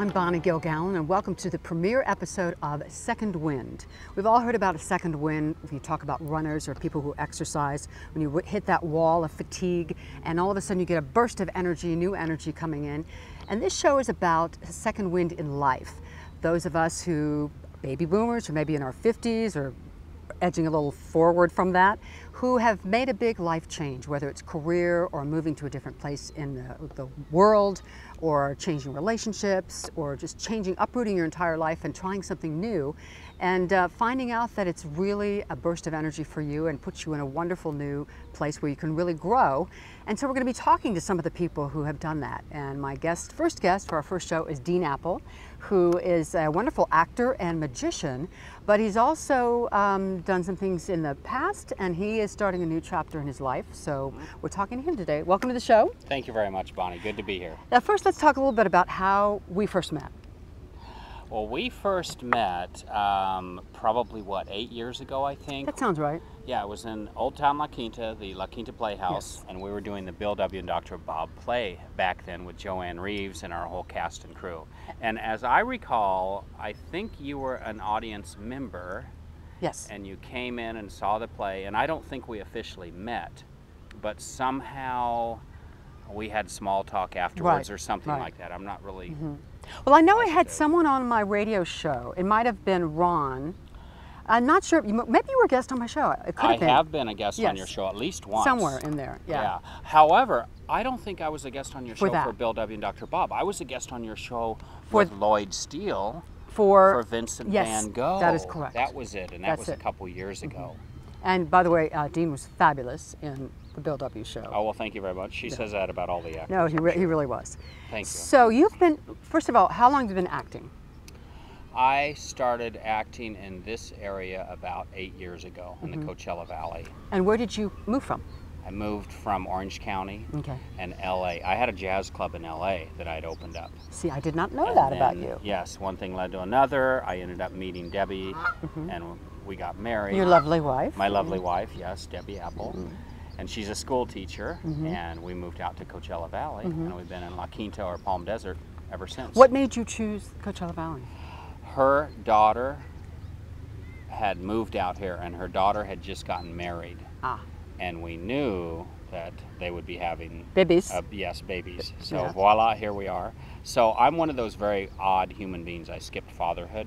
I'm Bonnie Gilgallon, and welcome to the premiere episode of Second Wind. We've all heard about a second wind. If you talk about runners or people who exercise, when you hit that wall of fatigue and all of a sudden you get a burst of energy, new energy coming in. And this show is about a second wind in life. Those of us who, baby boomers, or maybe in our 50s or edging a little forward from that, who have made a big life change, whether it's career or moving to a different place in the world, or changing relationships, or just uprooting your entire life and trying something new, and finding out that it's really a burst of energy for you and puts you in a wonderful new place where you can really grow. And so we're going to be talking to some of the people who have done that. And my first guest for our first show is Dean Apple, who is a wonderful actor and magician, but he's also done some things in the past, and he is starting a new chapter in his life. So we're talking to him today. Welcome to the show. Thank you very much, Bonnie. Good to be here. Now, first, let's talk a little bit about how we first met. Well, we first met probably, 8 years ago, I think? That sounds right. Yeah, it was in Old Town La Quinta, the La Quinta Playhouse, Yes. and we were doing the Bill W. and Dr. Bob play back then with Joanne Reeves and our whole cast and crew. And as I recall, I think you were an audience member. Yes. And you came in and saw the play, and I don't think we officially met, but somehow we had small talk afterwards, or something like that. I'm not really... Well, I know I had someone on my radio show. It might have been Ron. I'm not sure. Maybe you were a guest on my show. It could have been. I have been a guest on your show at least once. Somewhere in there, yeah. However, I don't think I was a guest on your show that. for Bill W. and Dr. Bob. I was a guest on your show with Lloyd Steele for Vincent yes, Van Gogh. That is correct. That was it, and that was a couple years ago. And by the way, Dean was fabulous in the Bill W. show. Oh, well, thank you very much. She says that about all the actors. No, he really was. Thank you. So you've been, first of all, how long have you been acting? I started acting in this area about 8 years ago in the Coachella Valley. And where did you move from? I moved from Orange County and LA. I had a jazz club in LA that I'd opened up. See, I did not know that about you. Yes, one thing led to another. I ended up meeting Debbie and we got married. Your lovely wife. My lovely wife, yes, Debbie Apple. And she's a school teacher, and we moved out to Coachella Valley, and we've been in La Quinta or Palm Desert ever since. What made you choose Coachella Valley? Her daughter had moved out here, and her daughter had just gotten married. And we knew that they would be having babies. Yes, babies. So voila, here we are. So I'm one of those very odd human beings. I skipped fatherhood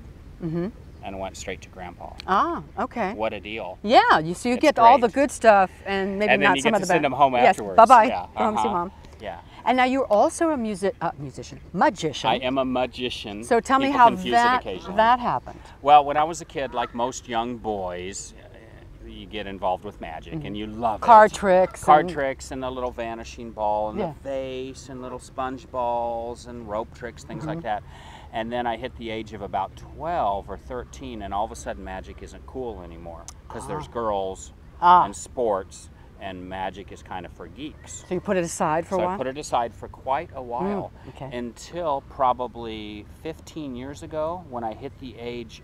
and went straight to grandpa. Okay. What a deal. Yeah, so you get all the good stuff and maybe and then not you some get of to the send them home afterwards. Bye-bye. Yeah. Go home, see mom. Yeah. And now you're also a magician. I am a magician. So tell me how that happened. Well, when I was a kid, like most young boys, you get involved with magic and you love Card tricks. Card tricks and the little vanishing ball and the vase and little sponge balls and rope tricks, things like that. And then I hit the age of about 12 or 13, and all of a sudden magic isn't cool anymore because there's girls and sports, and magic is kind of for geeks. So you put it aside for a while? So I put it aside for quite a while, until probably 15 years ago when I hit the age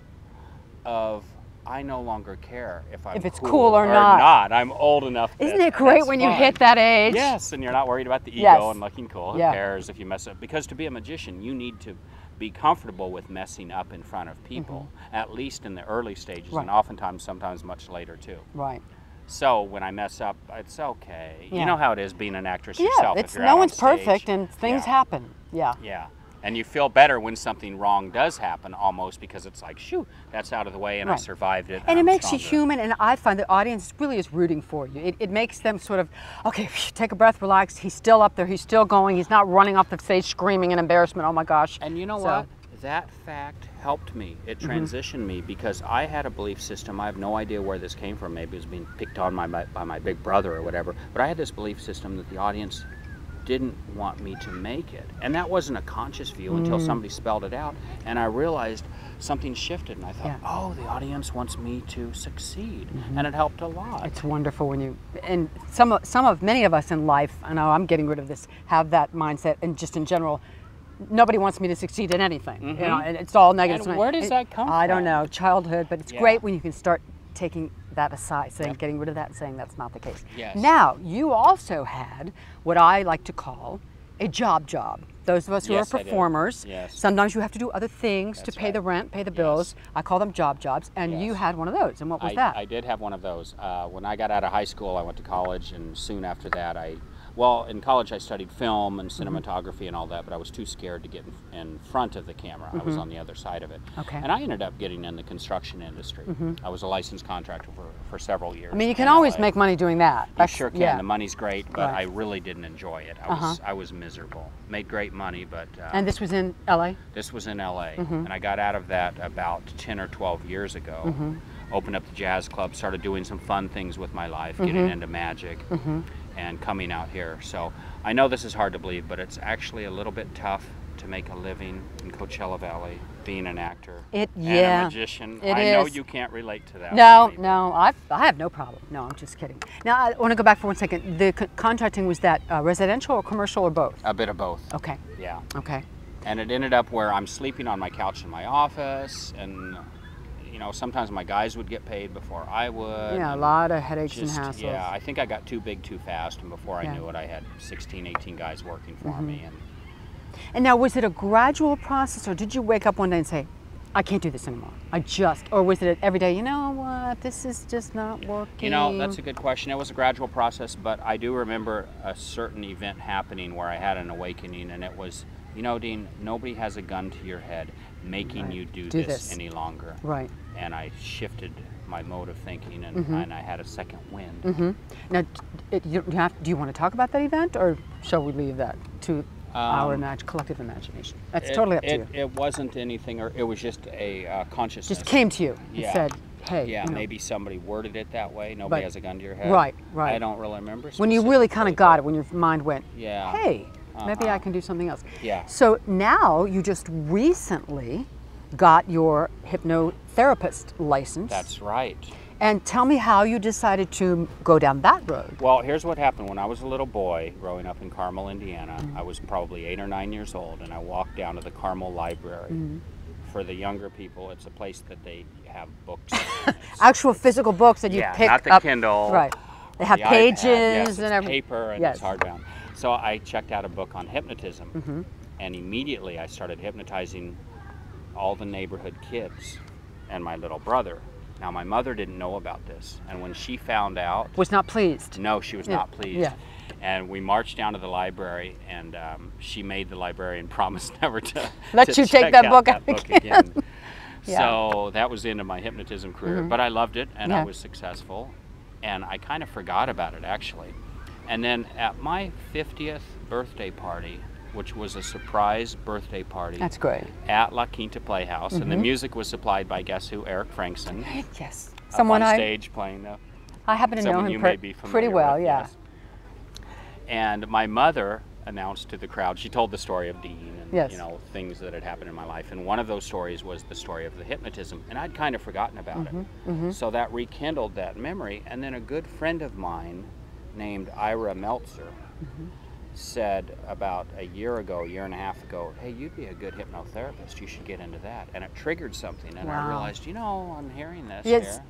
of I no longer care if it's cool or not. I'm old enough. Isn't it great when you hit that age? Yes, and you're not worried about the ego and looking cool. Who Yeah. cares if you mess up? Because to be a magician, you need to be comfortable with messing up in front of people, at least in the early stages, and oftentimes, sometimes much later too. Right. So when I mess up, it's okay. Yeah. You know how it is being an actress Yeah, yourself. it's if you're no out one's on stage. perfect and things happen. Yeah. Yeah. And you feel better when something wrong does happen, almost, because it's like, shoo, that's out of the way and I survived it. And it I'm makes stronger. you human, and I find the audience really is rooting for you. It makes them sort of, okay, take a breath, relax. He's still up there. He's still going. He's not running off the stage screaming in embarrassment. Oh, my gosh. And you know what? That fact helped me. It transitioned me because I had a belief system. I have no idea where this came from. Maybe it was being picked on by my big brother or whatever. But I had this belief system that the audience didn't want me to make it. And that wasn't a conscious view until somebody spelled it out. And I realized something shifted, and I thought, oh, the audience wants me to succeed. And it helped a lot. It's wonderful when you, and many of us in life, I know I'm getting rid of this, have that mindset, and just in general, nobody wants me to succeed in anything. You know, and it's all negative. And where does that come from? I don't know, childhood, but it's great when you can start taking that aside, saying, getting rid of that and saying that's not the case. Yes. Now, you also had what I like to call a job. Those of us who Yes, are I did. performers, Yes. sometimes you have to do other things to That's pay the right. rent, pay the bills. I call them jobs, and you Yes. had one of those. And what was I, that? I did have one of those. When I got out of high school, I went to college, and soon after that, in college I studied film and cinematography and all that, but I was too scared to get in front of the camera. I was on the other side of it. Okay. And I ended up getting in the construction industry. I was a licensed contractor for several years. I mean, you can in always LA. make money doing that. You sure can. Yeah. The money's great, but Right. I really didn't enjoy it. I was miserable. Made great money, but And this was in LA? this was in LA, and I got out of that about 10 or 12 years ago. Opened up the jazz club, started doing some fun things with my life, getting into magic, and coming out here. So I know this is hard to believe, but it's actually a little bit tough to make a living in Coachella Valley, being an actor and a magician. I know you can't relate to that. No, Bonnie, no, I have no problem. No, I'm just kidding. Now, I want to go back for 1 second. The contracting, was that residential or commercial or both? a bit of both. Okay, Yeah. okay. And it ended up where I'm sleeping on my couch in my office, and you know, sometimes my guys would get paid before I would. Yeah, a lot of headaches Just, and hassles. yeah, I think I got too big too fast, and before I Yeah. knew it, I had 16, 18 guys working for me. And now, was it a gradual process, or did you wake up one day and say, I can't do this anymore? Or was it every day, you know what, this is just not working? You know, that's a good question. It was a gradual process, but I do remember a certain event happening where I had an awakening, and it was, you know, Dean, nobody has a gun to your head making you do this any longer. Right. And I shifted my mode of thinking, and I had a second wind. Now, do you want to talk about that event, or shall we leave that to our collective imagination? That's totally up to you. It wasn't anything, or it was just a consciousness. Just came to you and Yeah. said, hey. Yeah, you know, maybe somebody worded it that way. Nobody Right. has a gun to your head. Right. I don't really remember. when you really kind specifically, of got it, when your mind went, Yeah. hey, maybe I can do something else. Yeah. So now you just recently got your hypnotherapist license. That's right. And tell me how you decided to go down that road. Well, here's what happened. When I was a little boy growing up in Carmel, Indiana, I was probably 8 or 9 years old, and I walked down to the Carmel Library. For the younger people, it's a place that they have books. Actual physical books that you pick not the up. Kindle. Right. They have the iPad. pages Yes, it's and everything. paper and Yes. it's hardbound. So I checked out a book on hypnotism, and immediately I started hypnotizing all the neighborhood kids and my little brother. Now, my mother didn't know about this, and when she found out, Was not pleased. no, she was not pleased. Yeah. And we marched down to the library, and she made the librarian promise never to Let to you take check that out book that out book again. again. So that was the end of my hypnotism career, but I loved it, and I was successful, and I kind of forgot about it actually. And then at my 50th birthday party, which was a surprise birthday party, That's great. at La Quinta Playhouse, and the music was supplied by guess who? Eric Frankson. Yes. Up Someone on I stage playing the. I happen to know Someone him you may be familiar pretty well, with, yeah. yes. And my mother announced to the crowd, she told the story of Dean and Yes. you know, things that had happened in my life, and one of those stories was the story of the hypnotism, and I'd kind of forgotten about it. So that rekindled that memory, and then a good friend of mine named Ira Meltzer said about a year and a half ago, hey, you'd be a good hypnotherapist, you should get into that. And it triggered something, and I realized, you know, I'm hearing this Yes, here.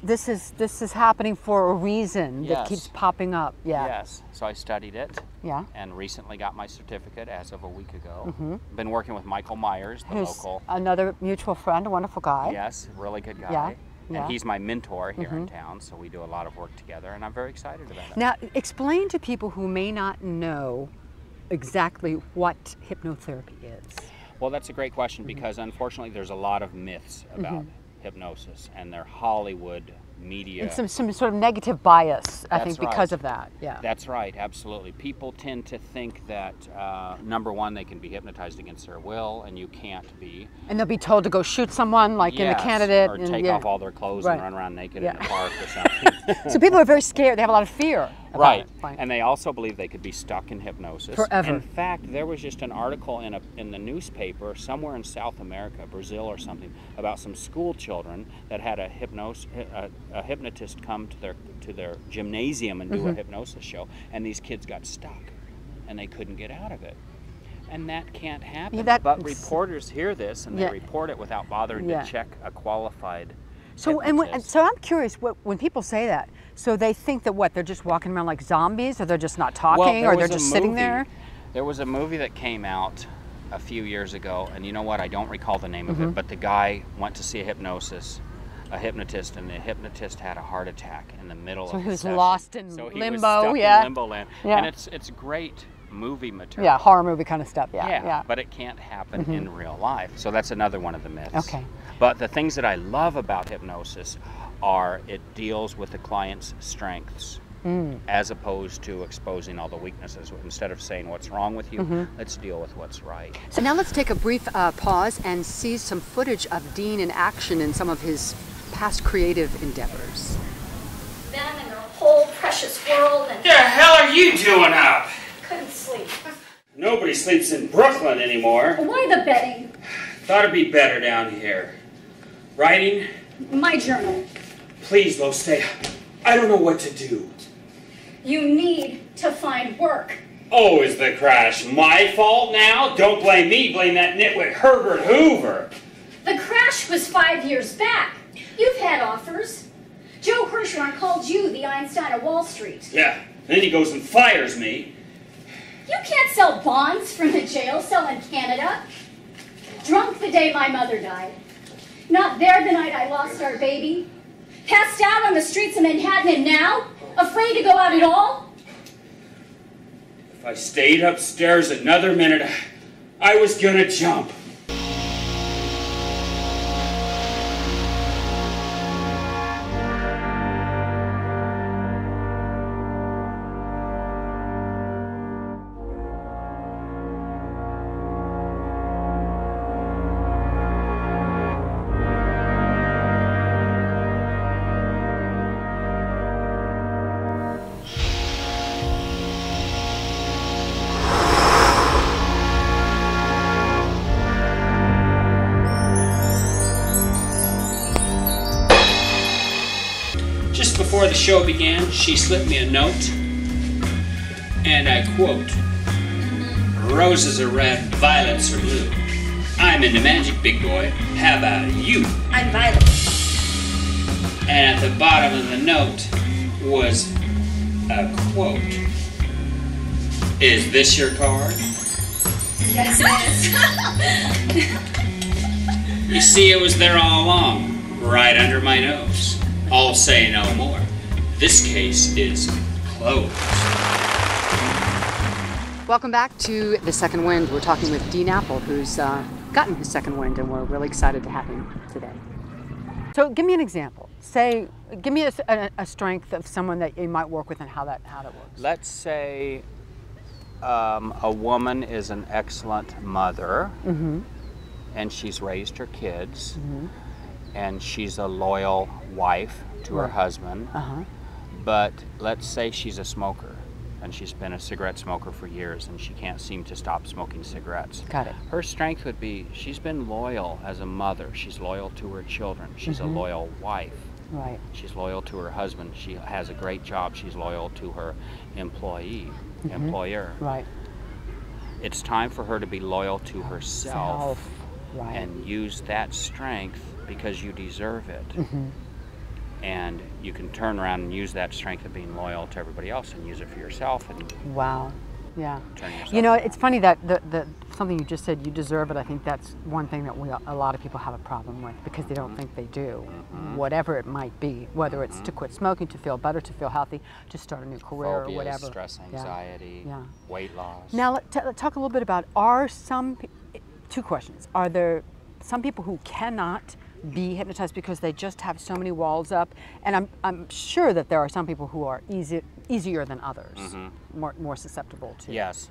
this is happening for a reason that Yes. keeps popping up. Yeah. Yes, so I studied it. Yeah. And recently got my certificate as of a week ago. Been working with Michael Myers, the Who's local. another mutual friend, a wonderful guy. Yes, really good guy. Yeah, yeah. And he's my mentor here in town, so we do a lot of work together, and I'm very excited about it. Now, explain to people who may not know exactly what hypnotherapy is. Well, that's a great question because unfortunately there's a lot of myths about hypnosis, and they're Hollywood media. And some sort of negative bias, I think, That's because right. of that. Yeah. That's right, absolutely. People tend to think that, number one, they can be hypnotized against their will, and you can't be. And they'll be told to go shoot someone, like in the Yes, candidate. or and, take yeah. off all their clothes Right. and run around naked Yeah. in the park or something. So people are very scared. They have a lot of fear about Right. it. Right. And they also believe they could be stuck in hypnosis. Forever. In fact, there was just an article in the newspaper somewhere in South America, Brazil or something, about some school children that had a hypnotist come to their gymnasium and do a hypnosis show, and these kids got stuck and they couldn't get out of it. And that can't happen. Yeah, but reporters hear this and they Yeah. report it without bothering Yeah. to check a qualified So hypnotist. so I'm curious, when people say that, so they think that what, they're just walking around like zombies, or they're just not talking, Well, there or they're was a just sitting movie- there? There was a movie that came out a few years ago, and you know what? I don't recall the name of it, but the guy went to see a hypnotist, and the hypnotist had a heart attack in the middle of the session. So he was lost in so he limbo, was stuck in limbo land. And it's great movie material. Yeah, horror movie kind of stuff. Yeah. But it can't happen in real life. So that's another one of the myths. Okay. But the things that I love about hypnosis are it deals with the client's strengths. As opposed to exposing all the weaknesses. Instead of saying what's wrong with you, let's deal with what's right. So now let's take a brief pause and see some footage of Dean in action in some of his past creative endeavors. Them and their whole precious world, and The hell are you doing up? couldn't sleep. Nobody sleeps in Brooklyn anymore. Why the betting? Thought it'd be better down here. Writing? My journal. Please, Lo, stay up. I don't know what to do. You need to find work. Oh, is the crash my fault now? Don't blame me, blame that nitwit Herbert Hoover. The crash was 5 years back. You've had offers. Joe Hirschhorn called you the Einstein of Wall Street. Yeah, then he goes and fires me. You can't sell bonds from the jail cell in Canada. Drunk the day my mother died. Not there the night I lost our baby. Passed out on the streets of Manhattan, and now afraid to go out at all? If I stayed upstairs another minute, I was gonna jump. Just before the show began, she slipped me a note, and I quote, "Roses are red, violets are blue. I'm into magic, big boy. How about you?" I'm Violet. And at the bottom of the note was a quote. "Is this your card?" Yes, it is. You see, it was there all along, right under my nose. I'll say no more. This case is closed. Welcome back to The Second Wind. We're talking with Dean Apple, who's gotten his second wind, and we're really excited to have him today. So give me an example. Give me a strength of someone that you might work with and how that works. Let's say a woman is an excellent mother, and she's raised her kids, and she's a loyal wife to her husband. But let's say she's a smoker, and she's been a cigarette smoker for years, and she can't seem to stop smoking cigarettes. Got it. Her strength would be she's been loyal as a mother. She's loyal to her children. She's a loyal wife. Right. She's loyal to her husband. She has a great job. She's loyal to her employer. Right. It's time for her to be loyal to herself Right. and use that strength because you deserve it. And you can turn around and use that strength of being loyal to everybody else and use it for yourself and Wow. Yeah. turn yourself You know, around. it's funny that the something you just said, you deserve it. I think that's one thing that a lot of people have a problem with because they don't think they do. Whatever it might be, whether it's to quit smoking, to feel better, to feel healthy, to start a new career Phobias, or whatever. stress, anxiety, Yeah. weight loss. Now let's talk a little bit about two questions. Are there some people who cannot be hypnotized because they just have so many walls up? And I'm sure that there are some people who are easier than others, more susceptible to. Yes.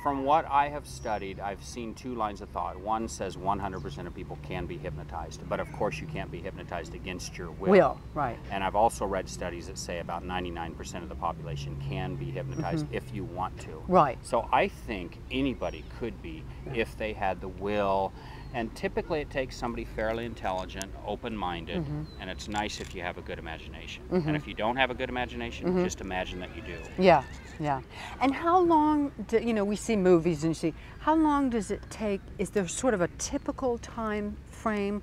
From what I have studied, I've seen two lines of thought. One says 100% of people can be hypnotized, but of course you can't be hypnotized against your will. Right. And I've also read studies that say about 99% of the population can be hypnotized if you want to. Right. So I think anybody could be if they had the will. And typically it takes somebody fairly intelligent, open-minded, and it's nice if you have a good imagination. And if you don't have a good imagination, just imagine that you do. Yeah, yeah. And how long, we see movies and you see, how long does it take, is there sort of a typical time frame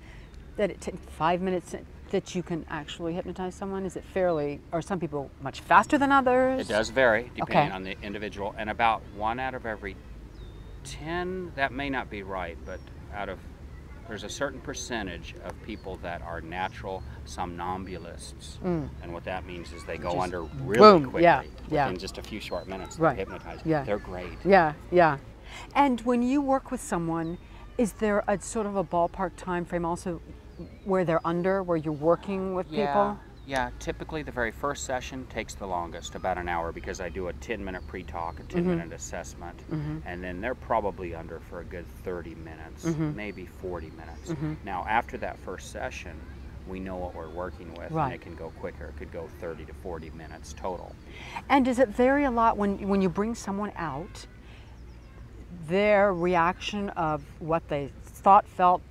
that it takes 5 minutes that you can actually hypnotize someone? Is it fairly, are some people much faster than others? It does vary depending on the individual, and about 1 out of every 10, that may not be right, but there's a certain percentage of people that are natural somnambulists. And what that means is they go under really quickly within just a few short minutes. They're hypnotized. They're great. Yeah. And when you work with someone, is there a sort of a ballpark time frame also where they're under, where you're working with people? Yeah, typically the very first session takes the longest, about an hour, because I do a 10-minute pre-talk, a 10-minute assessment, and then they're probably under for a good 30 minutes, maybe 40 minutes. Now, after that first session, we know what we're working with, and it can go quicker. It could go 30 to 40 minutes total. And does it vary a lot when you bring someone out, their reaction of what they thought, felt,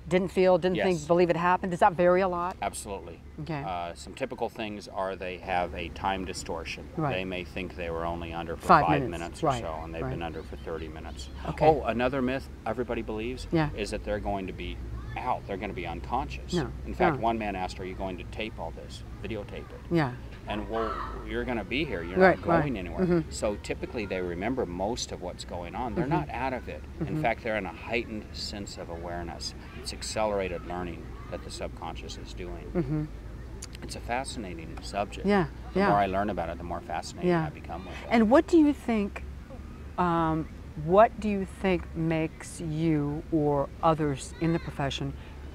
didn't feel, didn't think, believe it happened? Does that vary a lot? Absolutely. Okay. Some typical things are they have a time distortion. They may think they were only under for 5 minutes or so, and they've been under for 30 minutes. Okay. Oh, another myth everybody believes is that they're going to be out. They're going to be unconscious. No. In fact, one man asked, "Are you going to tape all this? Videotape it?" Yeah. And well, you're going to be here. You're not going anywhere. So typically they remember most of what's going on. They're not out of it. In fact, they're in a heightened sense of awareness. It's accelerated learning that the subconscious is doing. It's a fascinating subject. The more I learn about it, the more fascinating I become with it. And what do you think makes you or others in the profession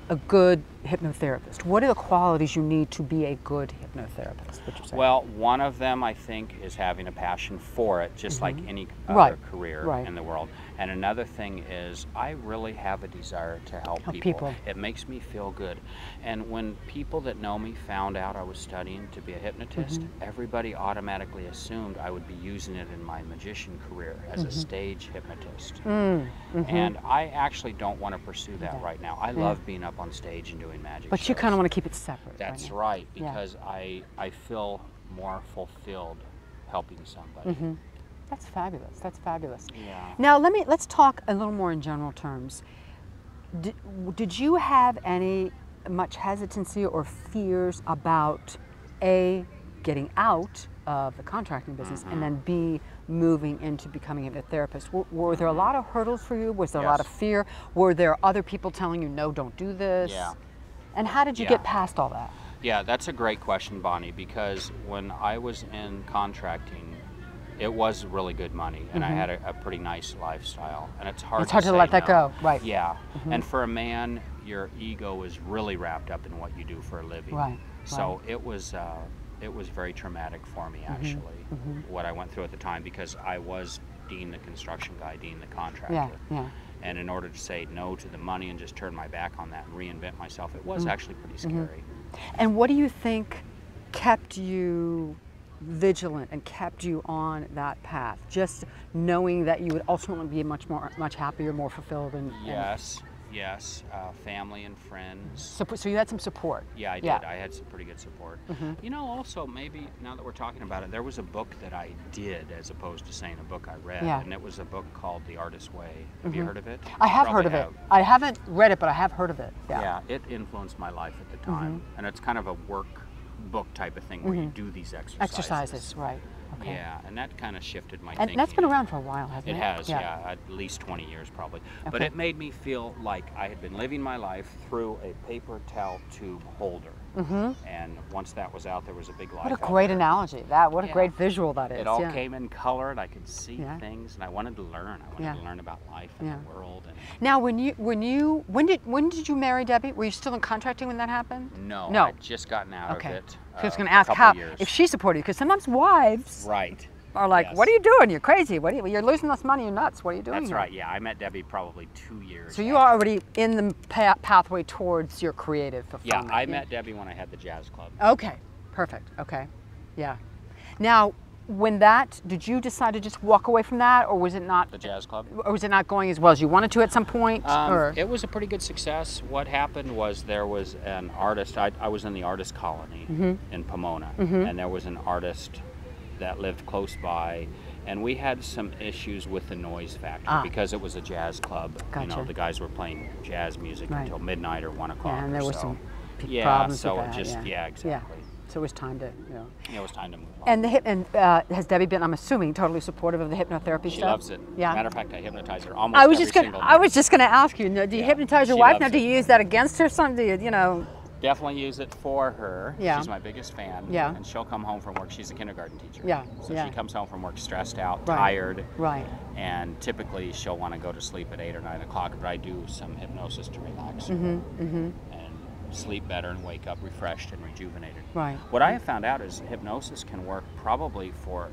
a good hypnotherapist? What are the qualities you need to be a good hypnotherapist, would you say? Well, one of them, I think, is having a passion for it, just like any other career in the world. And another thing is I really have a desire to help people. It makes me feel good. And when people that know me found out I was studying to be a hypnotist, everybody automatically assumed I would be using it in my magician career as a stage hypnotist. And I actually don't want to pursue that right now. I love being up on stage and doing magic But shows. you kind of want to keep it separate. That's right, because I feel more fulfilled helping somebody. That's fabulous. That's fabulous. Yeah. Now let's talk a little more in general terms. Did you have much hesitancy or fears about A, getting out of the contracting business, and then B, moving into becoming a hypnotherapist? Were there a lot of hurdles for you? Was there a lot of fear? Were there other people telling you, no, don't do this? Yeah. And how did you get past all that? Yeah, that's a great question, Bonnie, because when I was in contracting, it was really good money, and I had a pretty nice lifestyle, and it's hard to let that go, right? Yeah, and for a man, your ego is really wrapped up in what you do for a living. Right. So it was very traumatic for me, actually, what I went through at the time, because I was Dean the construction guy, Dean the contractor. And in order to say no to the money and just turn my back on that and reinvent myself, it was actually pretty scary. And what do you think kept you vigilant and kept you on that path? Just knowing that you would ultimately be much happier, more fulfilled, and Yes, family and friends. So you had some support. Yeah, I did. I had some pretty good support. You know, also, maybe now that we're talking about it, there was a book that I did as opposed to saying a book I read, and it was a book called The Artist's Way. Have you heard of it? I have heard of it. I haven't read it, but I have heard of it. Yeah, it influenced my life at the time, and it's kind of a work book type of thing where you do these exercises. Right. Okay. Yeah, and that kind of shifted my thinking. And that's been around for a while, hasn't it? It has, at least 20 years probably. Okay. But it made me feel like I had been living my life through a paper towel tube holder. And once that was out, there was a big life. What a great analogy! What a great visual that is. It all came in color, and I could see things, and I wanted to learn. I wanted to learn about life and the world. And now, when did you marry Debbie? Were you still in contracting when that happened? No. I'd just gotten out of it. I was going to ask if she supported you, because sometimes wives are like, "What are you doing? You're crazy. You're losing this money. You're nuts. What are you doing?" That's right. Yeah, I met Debbie probably 2 years. So you are already in the pathway towards your creative fulfillment. Yeah, I met Debbie when I had the jazz club. Okay, perfect. Okay, yeah. Now, did you decide to just walk away from that, or was it not the jazz club? Or was it not going as well as you wanted to at some point? It was a pretty good success. What happened was there was an artist. I was in the artist colony in Pomona, and there was an artist that lived close by, and we had some issues with the noise factor because it was a jazz club. Gotcha. You know, the guys were playing jazz music until midnight or 1 o'clock. And there or was so. some problems so with that. exactly. So it was time to, It was time to move on. And has Debbie been, I'm assuming, totally supportive of the hypnotherapy She stuff? loves it. Yeah. Matter of fact, I hypnotize her almost I was every just gonna, single I night. was just going to ask you. Do you hypnotize your she wife loves now? Do it. you use that against her? Some, do you, Definitely use it for her. Yeah. She's my biggest fan. Yeah. And she'll come home from work. She's a kindergarten teacher. Yeah. So Yeah. she comes home from work stressed out, Right. tired. Right. And typically she'll want to go to sleep at 8 or 9 o'clock, but I do some hypnosis to relax her and sleep better and wake up refreshed and rejuvenated. Right. What I have found out is hypnosis can work probably for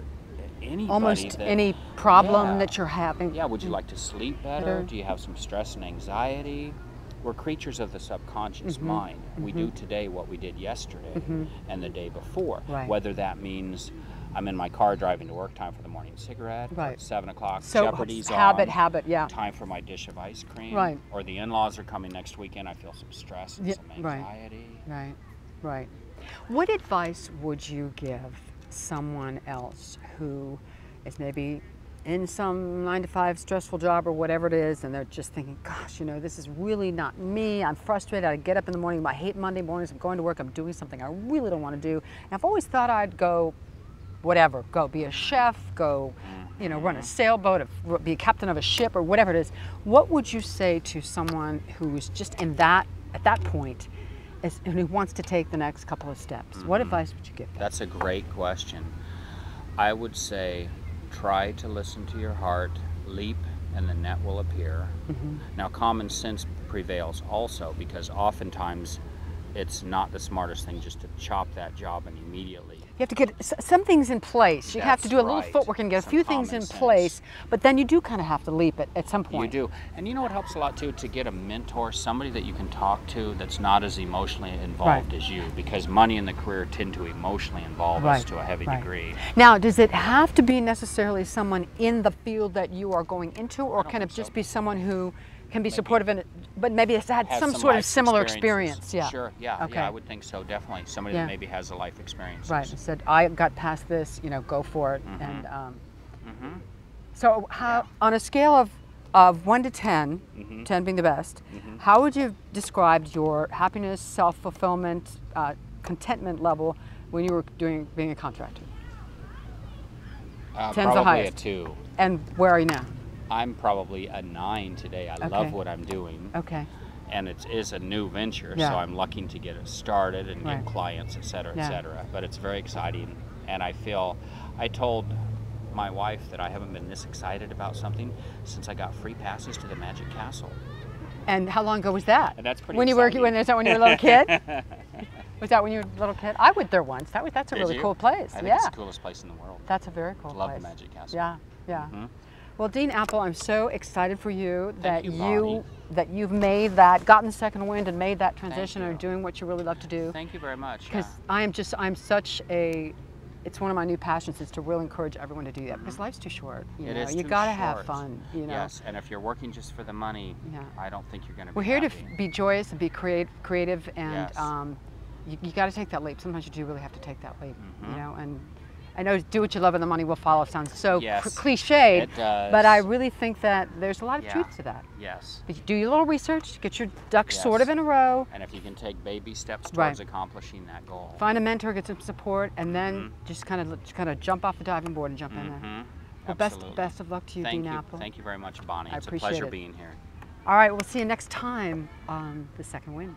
anybody. Almost that, any problem Yeah. that you're having. Yeah, would you like to sleep better? Do you have some stress and anxiety? We're creatures of the subconscious mind. We do today what we did yesterday and the day before. Right. Whether that means I'm in my car driving to work, time for the morning cigarette, Right. or at 7 o'clock, So Jeopardy's habit, on, yeah. time for my dish of ice cream, Right. or the in-laws are coming next weekend, I feel some stress and Yeah, some right. anxiety. Right, right. What advice would you give someone else who is maybe in some 9-to-5 stressful job or whatever it is, and they're just thinking, gosh, this is really not me. I'm frustrated. I get up in the morning. I hate Monday mornings. I'm going to work. I'm doing something I really don't want to do. And I've always thought I'd go whatever, go be a chef, go, run a sailboat, be a captain of a ship or whatever it is. What would you say to someone who's just at that point, and who wants to take the next couple of steps? What advice would you give them? That's a great question. I would say try to listen to your heart, leap, and the net will appear. Now, common sense prevails also, because oftentimes it's not the smartest thing just to chop that job and immediately. You have to get some things in place. You have to That's do a little right. footwork and get a Some few things in common sense. place, but then you do kind of have to leap at some You point. do. And you know what helps a lot too? To get a mentor, somebody that you can talk to that's not as emotionally involved as you, because money and the career tend to emotionally involve us to a heavy degree. Now, does it have to be necessarily someone in the field that you are going into, or can it just be someone who can be supportive in it, but maybe has had some sort of life similar experiences. experience? Yeah. Sure, yeah, Okay. yeah, I would think so, definitely. Somebody that maybe has a life experience. Right. Said, I got past this, go for it. And so how, on a scale of 1 to 10, 10 being the best, how would you have described your happiness, self-fulfillment, contentment level when you were being a contractor? 10's the Probably highest. a 2. And where are you now? I'm probably a 9 today. I love what I'm doing. Okay. And it is a new venture, Yeah. so I'm looking to get it started and Right. get clients, et cetera, Yeah. et cetera. But it's very exciting, and I told my wife that I haven't been this excited about something since I got free passes to the Magic Castle. And how long ago was that? And that's pretty when you were exciting. is that when you were a little kid? Was that when you were a little kid? I went there once. That's a Did really you? cool place. I think yeah. it's the coolest place in the world. That's a very cool Love place. the Magic Castle. Yeah, yeah. Well, Dean Apple, I'm so excited for you that you, Bonnie. you've made that, gotten the second wind and made that transition and are doing what you really love to do. Thank you very much. Because I'm such a, it's one of my new passions is to really encourage everyone to do that, because life's too short. It is You too gotta have short. fun. Yes, and if you're working just for the money, I don't think you're going to be We're here happy. to be joyous and be creative, and Yes. you got to take that leap. Sometimes you do really have to take that leap, and I know do what you love and the money will follow sounds so cliched, it does. but I really think that there's a lot of Yeah. truth to that. Yes. But you do your little research, get your ducks sort of in a row, And if you can take baby steps Right. towards accomplishing that goal. find a mentor, get some support, and then just kind of jump off the diving board and jump in there. Well, Absolutely. best of luck to you, Thank Dean you. Apple. Thank you very much, Bonnie. I It's a appreciate pleasure it. being here. All right, we'll see you next time on The Second Wind.